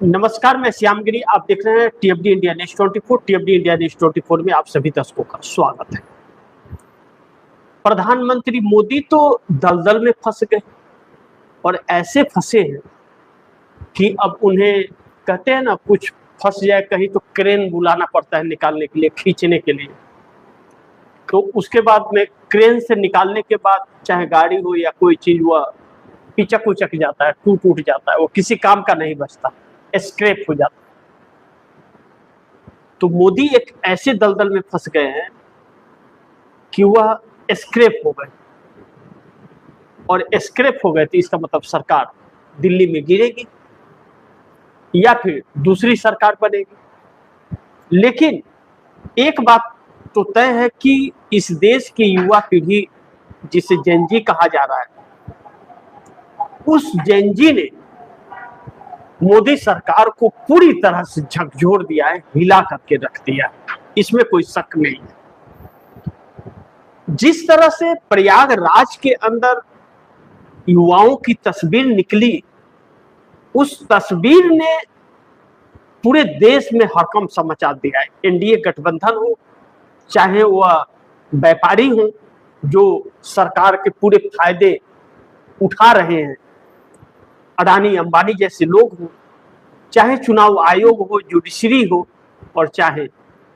नमस्कार, मैं श्यामगिरी। आप देख रहे हैं टीएफडी इंडिया न्यूज 24। टीएफडी इंडिया न्यूज 24 में आप सभी दर्शकों का स्वागत है। प्रधानमंत्री मोदी तो दलदल में फंस गए और ऐसे फंसे हैं कि अब उन्हें कहते हैं ना, कुछ फंस जाए कहीं तो क्रेन बुलाना पड़ता है निकालने के लिए, खींचने के लिए। तो उसके बाद में क्रेन से निकालने के बाद चाहे गाड़ी हो या कोई चीज, वह पिचक उचक जाता है, टूट जाता है, वो किसी काम का नहीं बचता, स्क्रैप हो जाता है। तो मोदी एक ऐसे दलदल में फंस गए हैं कि वह स्क्रैप हो गए, और स्क्रैप हो गए तो इसका मतलब सरकार दिल्ली में गिरेगी या फिर दूसरी सरकार बनेगी। लेकिन एक बात तो तय है कि इस देश की युवा पीढ़ी, जिसे जेनजी कहा जा रहा है, उस जेनजी ने मोदी सरकार को पूरी तरह से झकझोर दिया है, हिला करके रख दिया है, इसमें कोई शक नहीं है। जिस तरह से प्रयागराज के अंदर युवाओं की तस्वीर निकली, उस तस्वीर ने पूरे देश में हड़कंप सा मचा दिया है। एनडीए गठबंधन हो, चाहे वह व्यापारी हो जो सरकार के पूरे फायदे उठा रहे हैं, अडानी अंबानी जैसे लोग हो, चाहे चुनाव आयोग हो, जुडिशरी हो, और चाहे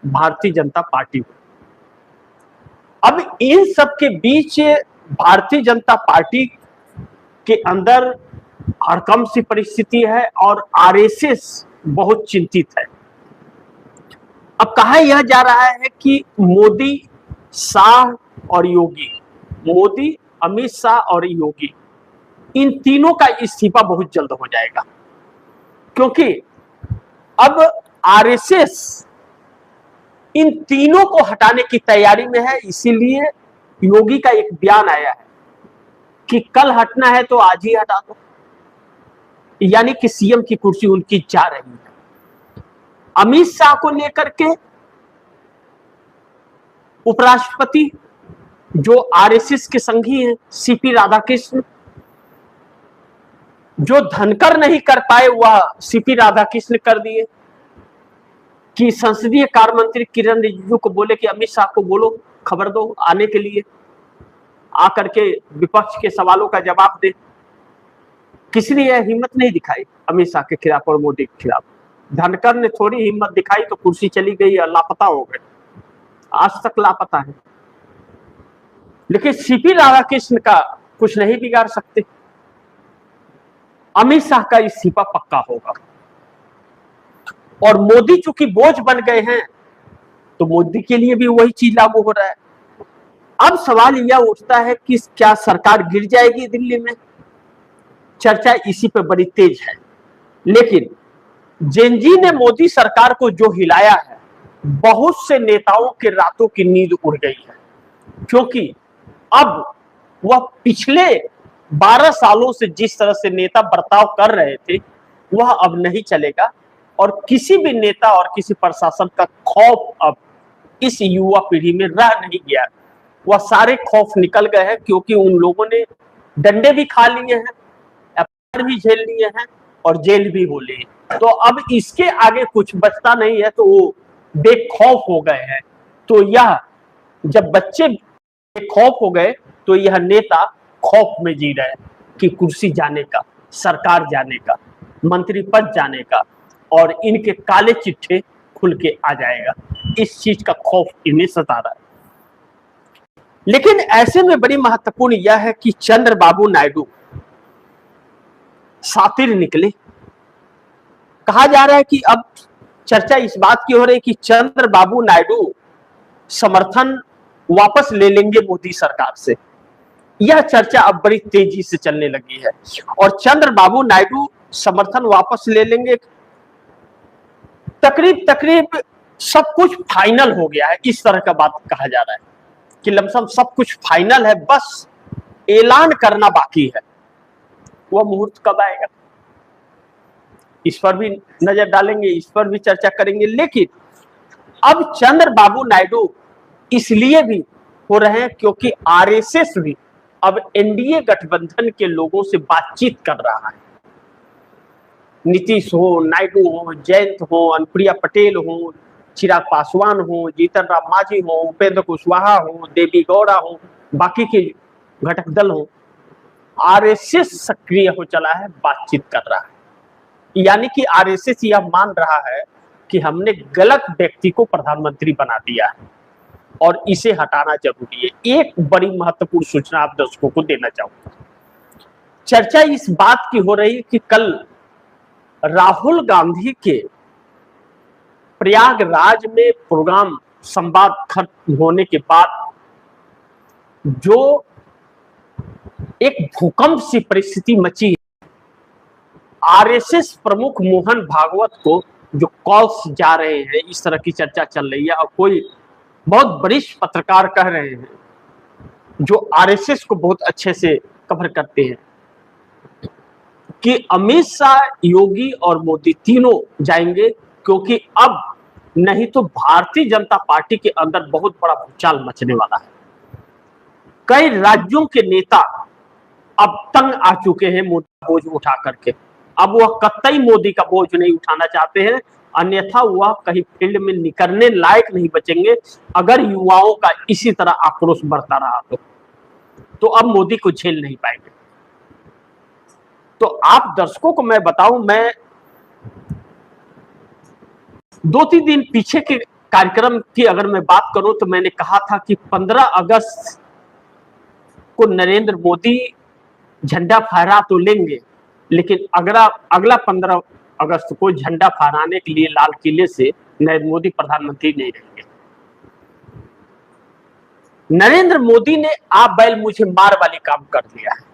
भारतीय जनता पार्टी हो। अब इन सब के बीच भारतीय जनता पार्टी के अंदर हड़कंप सी परिस्थिति है और आरएसएस बहुत चिंतित है। अब कहा यह जा रहा है कि मोदी, शाह और योगी, मोदी, अमित शाह और योगी, इन तीनों का इस्तीफा बहुत जल्द हो जाएगा, क्योंकि अब आरएसएस इन तीनों को हटाने की तैयारी में है। इसीलिए योगी का एक बयान आया है कि कल हटना है तो आज ही हटा दो, यानी कि सीएम की कुर्सी उनकी जा रही है। अमित शाह को लेकर के उपराष्ट्रपति, जो आरएसएस के संघी हैं, सीपी राधाकृष्ण, जो धनकर नहीं कर पाए वह सीपी राधाकृष्ण कर दिए कि संसदीय कार्य मंत्री किरण रिजिजू को बोले कि अमित शाह को बोलो, खबर दो आने के लिए, आकर के विपक्ष के सवालों का जवाब दे। किसी ने यह हिम्मत नहीं दिखाई अमित शाह के खिलाफ और मोदी के खिलाफ। धनकर ने थोड़ी हिम्मत दिखाई तो कुर्सी चली गई और लापता हो गए, आज तक लापता है। लेकिन सीपी राधाकृष्ण का कुछ नहीं बिगाड़ सकते। अमित शाह का इस्तीफा पक्का होगा, और मोदी चूंकि बोझ बन गए हैं तो मोदी के लिए भी वही चीज लागू हो रहा है। अब सवाल यह उठता है कि क्या सरकार गिर जाएगी दिल्ली में? चर्चा इसी पे बड़ी तेज है। लेकिन जेनजी ने मोदी सरकार को जो हिलाया है, बहुत से नेताओं के रातों की नींद उड़ गई है, क्योंकि अब वह पिछले 12 सालों से जिस तरह से नेता बर्ताव कर रहे थे वह अब नहीं चलेगा, और किसी भी नेता और किसी प्रशासन का खौफ अब इस युवा पीढ़ी में रह नहीं गया। वह सारे खौफ निकल गए हैं, क्योंकि उन लोगों ने डंडे भी खा लिए हैं, एफआईआर भी झेल लिए हैं और जेल भी हो लिए। तो अब इसके आगे कुछ बचता नहीं है, तो वो बेखौफ हो गए हैं। तो यह जब बच्चे बेखौफ हो गए तो यह नेता खौफ में जी रहे हैं कि कुर्सी जाने का, सरकार जाने का, मंत्री पद जाने का, और इनके काले चिट्ठे खुल के आ जाएगा। इस चीज का खौफ इन्हें सता रहा है। लेकिन ऐसे में बड़ी महत्वपूर्ण यह है कि चंद्रबाबू नायडू सातिर निकले। कहा जा रहा है कि अब चर्चा इस बात की हो रही है कि चंद्रबाबू नायडू समर्थन वापस ले लेंगे मोदी सरकार से। यह चर्चा अब बड़ी तेजी से चलने लगी है, और चंद्रबाबू नायडू समर्थन वापस ले लेंगे। तकरीब सब कुछ फाइनल हो गया है, इस तरह का बात कहा जा रहा है कि लमसम सब कुछ फाइनल है, बस ऐलान करना बाकी है। वह मुहूर्त कब आएगा, इस पर भी नजर डालेंगे, इस पर भी चर्चा करेंगे। लेकिन अब चंद्रबाबू नायडू इसलिए भी हो रहे हैं क्योंकि आरएसएस भी अब एनडीए गठबंधन के लोगों से बातचीत कर रहा है। नीतीश हो, नायडू हो, जयंत हो, अनुप्रिया पटेल हो, चिराग पासवान हो, जीतन राम मांझी हो, उपेंद्र कुशवाहा हो, देवी गौड़ा हो, बाकी के घटक दल हो, आरएसएस सक्रिय हो चला है, बातचीत कर रहा है। यानी कि आरएसएस यह मान रहा है कि हमने गलत व्यक्ति को प्रधानमंत्री बना दिया है और इसे हटाना जरूरी है। एक बड़ी महत्वपूर्ण सूचना आप दर्शकों को देना चाहूंगा। चर्चा इस बात की हो रही है कि कल राहुल गांधी के प्रयागराज में प्रोग्राम संवाद खत्म होने के बाद जो एक भूकंप सी परिस्थिति मची, आरएसएस प्रमुख मोहन भागवत को जो कॉल्स जा रहे हैं, इस तरह की चर्चा चल रही है और कोई बहुत वरिष्ठ पत्रकार कह रहे हैं जो आरएसएस को बहुत अच्छे से कवर करते हैं कि अमित शाह, योगी और मोदी तीनों जाएंगे, क्योंकि अब नहीं तो भारतीय जनता पार्टी के अंदर बहुत बड़ा भूचाल मचने वाला है। कई राज्यों के नेता अब तंग आ चुके हैं मोदी का बोझ उठा करके। अब वह कतई मोदी का बोझ नहीं उठाना चाहते हैं, अन्यथा वह कहीं फील्ड में निकलने लायक नहीं बचेंगे अगर युवाओं का इसी तरह आक्रोश बढ़ता रहा तो अब मोदी को झेल नहीं पाएंगे। तो आप दर्शकों को मैं बताऊं, मैं 2-3 दिन पीछे के कार्यक्रम की अगर मैं बात करूं तो मैंने कहा था कि 15 अगस्त को नरेंद्र मोदी झंडा फहरा तो लेंगे, लेकिन अगला 15 अगस्त को झंडा फहराने के लिए लाल किले से नरेंद्र मोदी प्रधानमंत्री नहीं रहेंगे। नरेंद्र मोदी ने आप बैल मुझे मार वाली काम कर दिया है।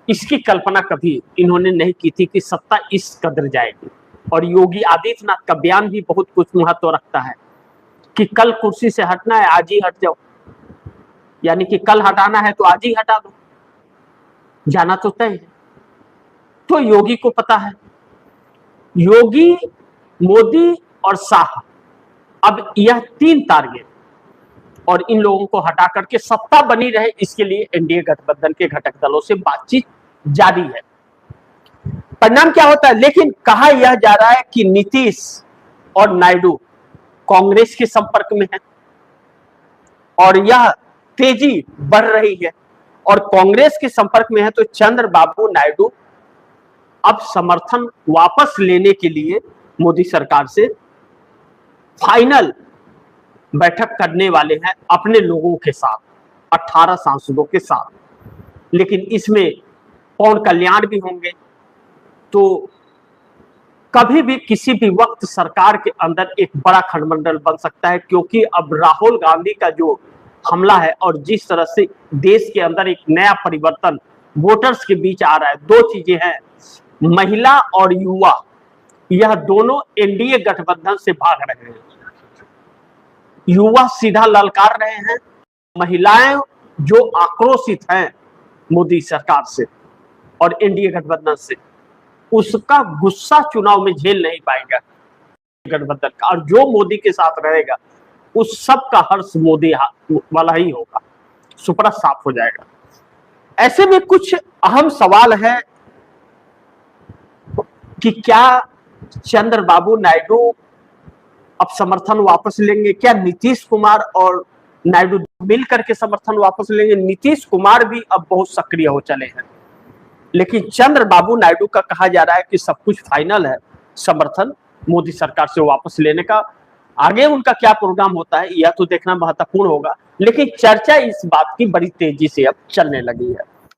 इसकी कल्पना कभी इन्होंने नहीं की थी कि सत्ता इस कदर जाएगी। और योगी आदित्यनाथ का बयान भी बहुत कुछ महत्व रखता है कि कल कुर्सी से हटना है, आज ही हट जाओ, यानी कि कल हटाना है तो आज ही हटा दो, जाना तो तय है। तो योगी को पता है, योगी, मोदी और शाह, अब यह 3 टारगेट और इन लोगों को हटा करके सत्ता बनी रहे, इसके लिए एनडीए गठबंधन के घटक दलों से बातचीत जारी है। परिणाम क्या होता है, लेकिन कहा यह जा रहा है कि नीतीश और नायडू कांग्रेस के संपर्क में है और यह तेजी बढ़ रही है और कांग्रेस के संपर्क में है। तो चंद्रबाबू नायडू अब समर्थन वापस लेने के लिए मोदी सरकार से फाइनल बैठक करने वाले हैं अपने लोगों के साथ, 18 सांसदों के साथ। लेकिन इसमें पवन कल्याण भी होंगे। तो कभी भी किसी भी वक्त सरकार के अंदर एक बड़ा खंडमंडल बन सकता है, क्योंकि अब राहुल गांधी का जो हमला है और जिस तरह से देश के अंदर एक नया परिवर्तन वोटर्स के बीच आ रहा है, 2 चीजें हैं, महिला और युवा, यह दोनों एनडीए गठबंधन से भाग रहे हैं। युवा सीधा ललकार रहे हैं, महिलाएं जो आक्रोशित हैं मोदी सरकार से और एनडीए गठबंधन से, उसका गुस्सा चुनाव में झेल नहीं पाएगा गठबंधन का, और जो मोदी के साथ रहेगा उस सब का हर्ष मोदी वाला ही होगा, सुपड़ा साफ हो जाएगा। ऐसे में कुछ अहम सवाल है कि क्या चंद्रबाबू नायडू अब समर्थन वापस लेंगे, क्या नीतीश कुमार और नायडू मिलकर के समर्थन वापस लेंगे। नीतीश कुमार भी अब बहुत सक्रिय हो चले हैं, लेकिन चंद्रबाबू नायडू का कहा जा रहा है कि सब कुछ फाइनल है समर्थन मोदी सरकार से वापस लेने का। आगे उनका क्या प्रोग्राम होता है यह तो देखना महत्वपूर्ण होगा, लेकिन चर्चा इस बात की बड़ी तेजी से अब चलने लगी है।